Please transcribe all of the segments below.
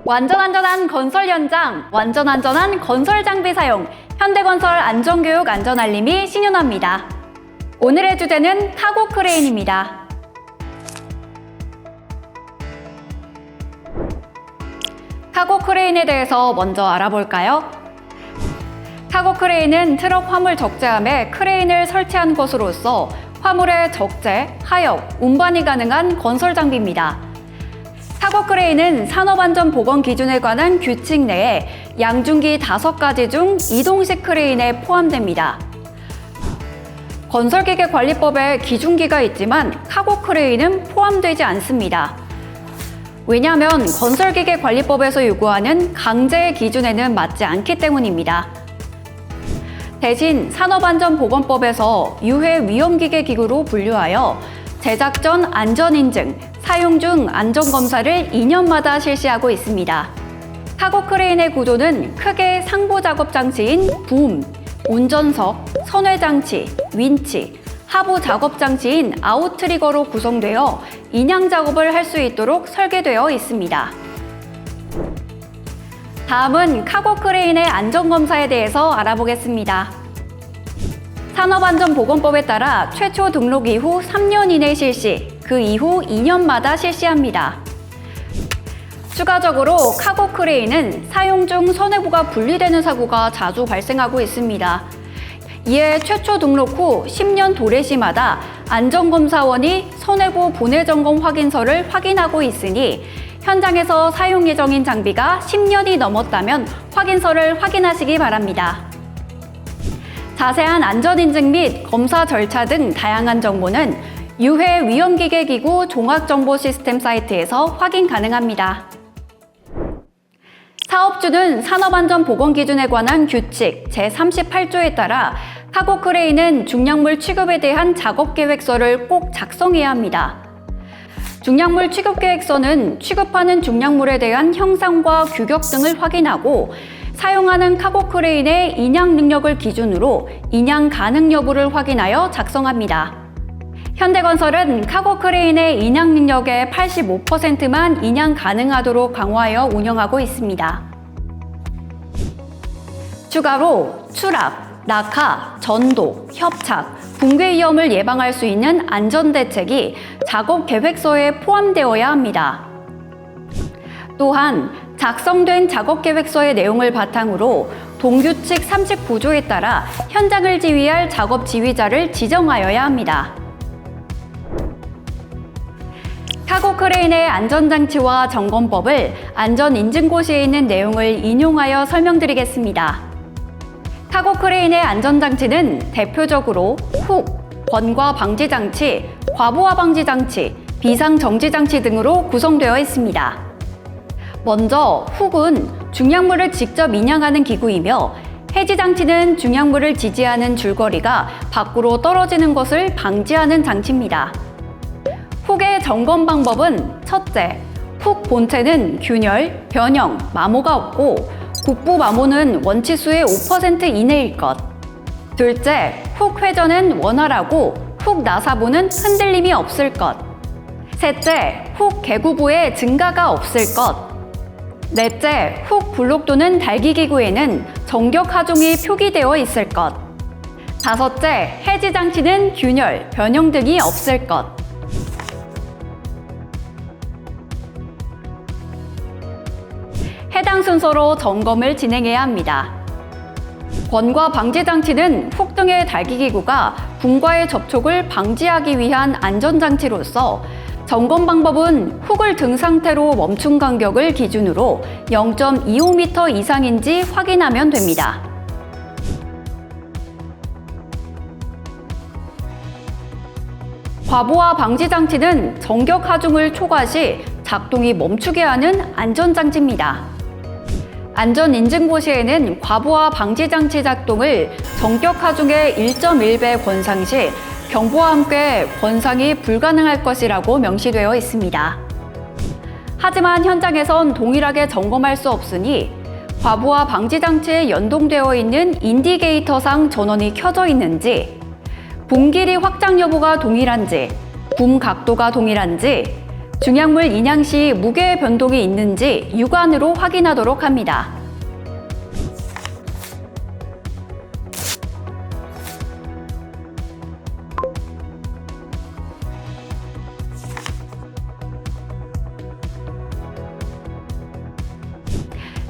완전 안전한 건설 현장, 완전 안전한 건설 장비 사용, 현대건설 안전교육 안전알림이 신현화입니다. 오늘의 주제는 카고 크레인입니다. 카고 크레인에 대해서 먼저 알아볼까요? 카고 크레인은 트럭 화물 적재함에 크레인을 설치한 것으로서 화물의 적재, 하역, 운반이 가능한 건설 장비입니다. 카고 크레인은 산업안전보건 기준에 관한 규칙 내에 양중기 5가지 중 이동식 크레인에 포함됩니다. 건설기계관리법에 기준기가 있지만 카고 크레인은 포함되지 않습니다. 왜냐하면 건설기계관리법에서 요구하는 강제 기준에는 맞지 않기 때문입니다. 대신 산업안전보건법에서 유해 위험기계기구로 분류하여 제작 전 안전인증, 사용 중 안전검사를 2년마다 실시하고 있습니다. 카고 크레인의 구조는 크게 상부 작업 장치인 붐, 운전석, 선회장치, 윈치, 하부 작업 장치인 아웃트리거로 구성되어 인양 작업을 할 수 있도록 설계되어 있습니다. 다음은 카고 크레인의 안전검사에 대해서 알아보겠습니다. 산업안전보건법에 따라 최초 등록 이후 3년 이내 실시, 그 이후 2년마다 실시합니다. 추가적으로 카고 크레인은 사용 중 선회부가 분리되는 사고가 자주 발생하고 있습니다. 이에 최초 등록 후 10년 도래시마다 안전검사원이 선회부 분해점검 확인서를 확인하고 있으니 현장에서 사용 예정인 장비가 10년이 넘었다면 확인서를 확인하시기 바랍니다. 자세한 안전인증 및 검사 절차 등 다양한 정보는 유해 위험기계기구 종합정보시스템 사이트에서 확인 가능합니다. 사업주는 산업안전보건기준에 관한 규칙 제38조에 따라 카고 크레인은 중량물 취급에 대한 작업계획서를 꼭 작성해야 합니다. 중량물 취급계획서는 취급하는 중량물에 대한 형상과 규격 등을 확인하고 사용하는 카고 크레인의 인양 능력을 기준으로 인양 가능 여부를 확인하여 작성합니다. 현대건설은 카고 크레인의 인양 능력의 85%만 인양 가능하도록 강화하여 운영하고 있습니다. 추가로 추락, 낙하, 전도, 협착, 붕괴 위험을 예방할 수 있는 안전대책이 작업 계획서에 포함되어야 합니다. 또한 작성된 작업 계획서의 내용을 바탕으로 동규칙 39조에 따라 현장을 지휘할 작업 지휘자를 지정하여야 합니다. 카고 크레인의 안전장치와 점검법을 안전인증고시에 있는 내용을 인용하여 설명드리겠습니다. 카고 크레인의 안전장치는 대표적으로 훅, 번과 방지장치, 과부하 방지장치, 비상정지장치 등으로 구성되어 있습니다. 먼저 훅은 중량물을 직접 인양하는 기구이며 해지장치는 중량물을 지지하는 줄거리가 밖으로 떨어지는 것을 방지하는 장치입니다. 훅의 점검 방법은 첫째, 훅 본체는 균열, 변형, 마모가 없고 국부 마모는 원치수의 5% 이내일 것. 둘째, 훅 회전은 원활하고 훅 나사부는 흔들림이 없을 것. 셋째, 훅 개구부에 증가가 없을 것. 넷째, 훅 블록 또는 달기기구에는 정격 하중이 표기되어 있을 것. 다섯째, 해지장치는 균열, 변형 등이 없을 것. 해당 순서로 점검을 진행해야 합니다. 번과 방지장치는 훅 등의 달기기구가 붕과의 접촉을 방지하기 위한 안전장치로서 점검 방법은 훅을 등 상태로 멈춘 간격을 기준으로 0.25m 이상인지 확인하면 됩니다. 과부하 방지장치는 정격 하중을 초과 시 작동이 멈추게 하는 안전장치입니다. 안전인증고시에는 과부하 방지장치 작동을 정격 하중의 1.1배 권상 시 경보와 함께 권상이 불가능할 것이라고 명시되어 있습니다. 하지만 현장에선 동일하게 점검할 수 없으니 과부하 방지장치에 연동되어 있는 인디게이터상 전원이 켜져 있는지, 붐 길이 확장 여부가 동일한지, 붐 각도가 동일한지, 중약물 인양 시 무게의 변동이 있는지 육안으로 확인하도록 합니다.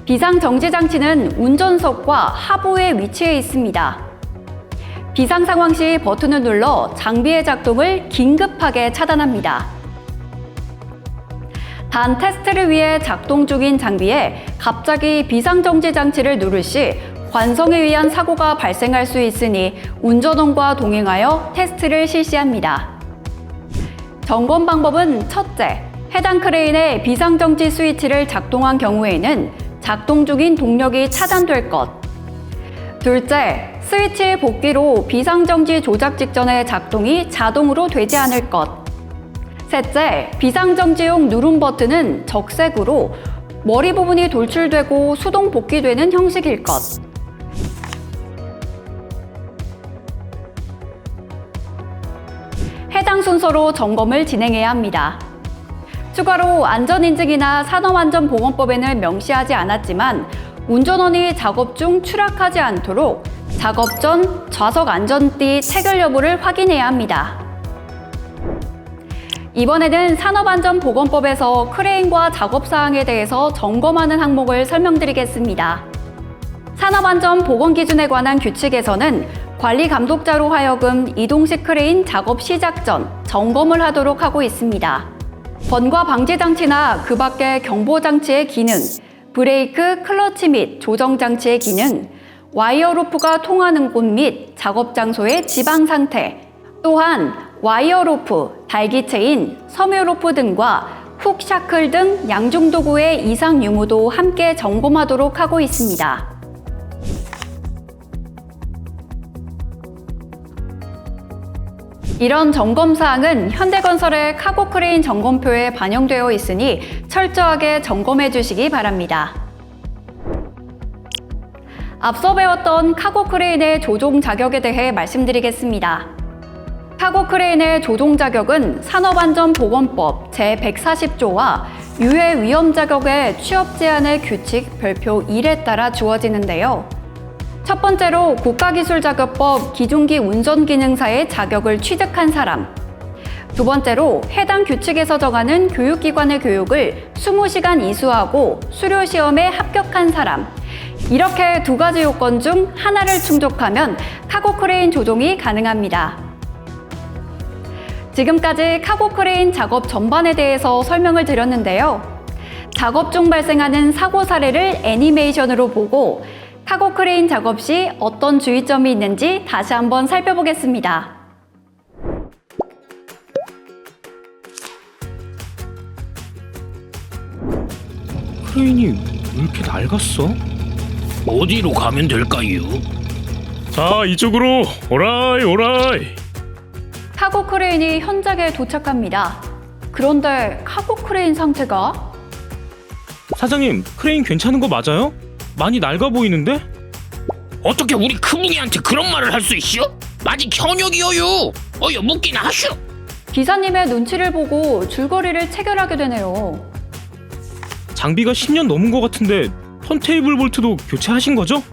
비상정지장치는 운전석과 하부에 위치해 있습니다. 비상 상황 시 버튼을 눌러 장비의 작동을 긴급하게 차단합니다. 단 테스트를 위해 작동 중인 장비에 갑자기 비상정지장치를 누를 시 관성에 의한 사고가 발생할 수 있으니 운전원과 동행하여 테스트를 실시합니다. 점검 방법은 첫째, 해당 크레인의 비상정지 스위치를 작동한 경우에는 작동 중인 동력이 차단될 것. 둘째, 스위치 복귀로 비상정지 조작 직전에 작동이 자동으로 되지 않을 것. 셋째, 비상정지용 누름 버튼은 적색으로 머리 부분이 돌출되고 수동 복귀되는 형식일 것. 해당 순서로 점검을 진행해야 합니다. 추가로 안전인증이나 산업안전보건법에는 명시하지 않았지만 운전원이 작업 중 추락하지 않도록 작업 전 좌석 안전띠 체결 여부를 확인해야 합니다. 이번에는 산업안전보건법에서 크레인과 작업사항에 대해서 점검하는 항목을 설명드리겠습니다. 산업안전보건기준에 관한 규칙에서는 관리감독자로 하여금 이동식 크레인 작업 시작 전 점검을 하도록 하고 있습니다. 번과 방지 장치나 그 밖의 경보 장치의 기능, 브레이크, 클러치 및 조정 장치의 기능, 와이어 로프가 통하는 곳 및 작업 장소의 지방 상태, 또한 와이어 로프, 달기 체인, 섬유 로프 등과 훅 샤클 등 양중 도구의 이상 유무도 함께 점검하도록 하고 있습니다. 이런 점검사항은 현대건설의 카고 크레인 점검표에 반영되어 있으니 철저하게 점검해 주시기 바랍니다. 앞서 배웠던 카고 크레인의 조종 자격에 대해 말씀드리겠습니다. 카고 크레인의 조종 자격은 산업안전보건법 제140조와 유해 위험 자격의 취업 제한의 규칙 별표 1에 따라 주어지는데요. 첫 번째로 국가기술자격법 기중기 운전기능사의 자격을 취득한 사람, 두 번째로 해당 규칙에서 정하는 교육기관의 교육을 20시간 이수하고 수료시험에 합격한 사람, 이렇게 두 가지 요건 중 하나를 충족하면 카고 크레인 조종이 가능합니다. 지금까지 카고 크레인 작업 전반에 대해서 설명을 드렸는데요. 작업 중 발생하는 사고 사례를 애니메이션으로 보고 카고 크레인 작업 시 어떤 주의점이 있는지 다시 한번 살펴보겠습니다. 크레인이 왜 이렇게 낡았어? 어디로 가면 될까요? 자, 이쪽으로 오라이 오라이. 카고 크레인이 현장에 도착합니다. 그런데 카고 크레인 상태가? 사장님, 크레인 괜찮은 거 맞아요? 많이 낡아 보이는데? 어떻게 우리 크붕이한테 그런 말을 할 수 있어? 아직 현역이어요. 어여 묻기나 하쇼. 기사님의 눈치를 보고 줄거리를 체결하게 되네요. 장비가 10년 넘은 거 같은데 턴테이블 볼트도 교체하신 거죠?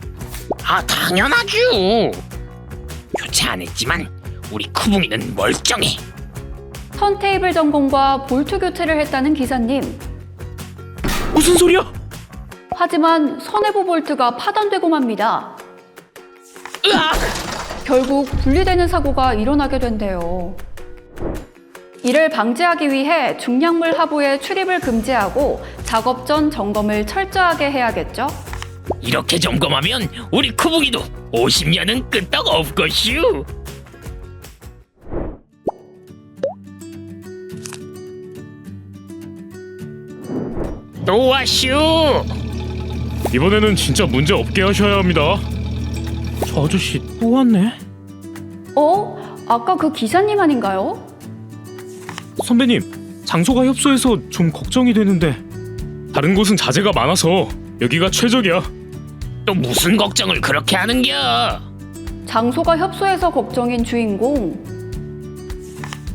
아 당연하죠. 교체 안 했지만 우리 크붕이는 멀쩡해. 턴테이블 점검과 볼트 교체를 했다는 기사님. 무슨 소리야? 하지만 선해부 볼트가 파단되고 맙니다. 으악! 결국 분리되는 사고가 일어나게 된대요. 이를 방지하기 위해 중량물 하부의 출입을 금지하고 작업 전 점검을 철저하게 해야겠죠? 이렇게 점검하면 우리 크붕이도 50년은 끄떡 없것이오. 또 왔슈. 이번에는 진짜 문제 없게 하셔야 합니다. 저 아저씨 또 왔네? 아까 그 기사님 아닌가요? 선배님, 장소가 협소해서 좀 걱정이 되는데 다른 곳은 자재가 많아서 여기가 최적이야. 또 무슨 걱정을 그렇게 하는겨? 장소가 협소해서 걱정인 주인공.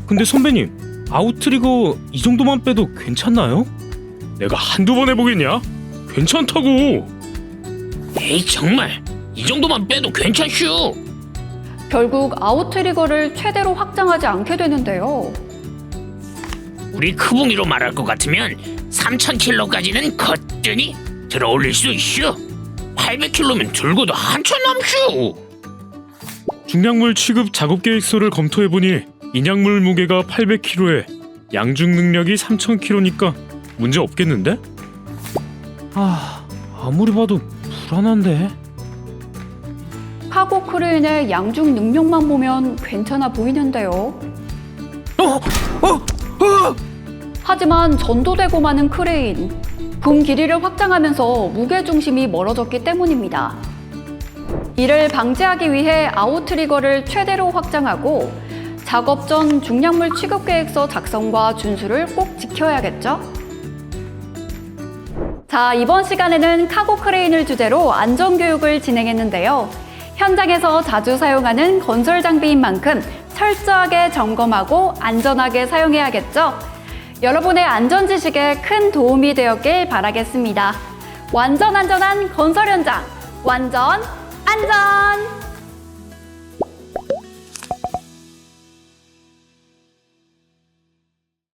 근데 선배님, 아웃트리거 이 정도만 빼도 괜찮나요? 내가 한두 번 해보겠냐? 괜찮다고. 에이 정말 이 정도만 빼도 괜찮슈. 결국 아웃트리거를 최대로 확장하지 않게 되는데요. 우리 크붕이로 말할 것 같으면 3000킬로까지는 거뜬히 들어 올릴 수 있슈. 800킬로면 들고도 한참 남슈. 중량물 취급 작업 계획서를 검토해보니 인양물 무게가 800kg에 양중 능력이 3000kg니까 문제 없겠는데? 아무리 봐도 불안한데. 카고 크레인의 양중 능력만 보면 괜찮아 보이는데요. 하지만 전도되고 마는 크레인. 붐 길이를 확장하면서 무게 중심이 멀어졌기 때문입니다. 이를 방지하기 위해 아웃트리거를 최대로 확장하고 작업 전 중량물 취급 계획서 작성과 준수를 꼭 지켜야겠죠? 자, 이번 시간에는 카고 크레인을 주제로 안전교육을 진행했는데요. 현장에서 자주 사용하는 건설 장비인 만큼 철저하게 점검하고 안전하게 사용해야겠죠? 여러분의 안전 지식에 큰 도움이 되었길 바라겠습니다. 완전 안전한 건설 현장, 완전 안전!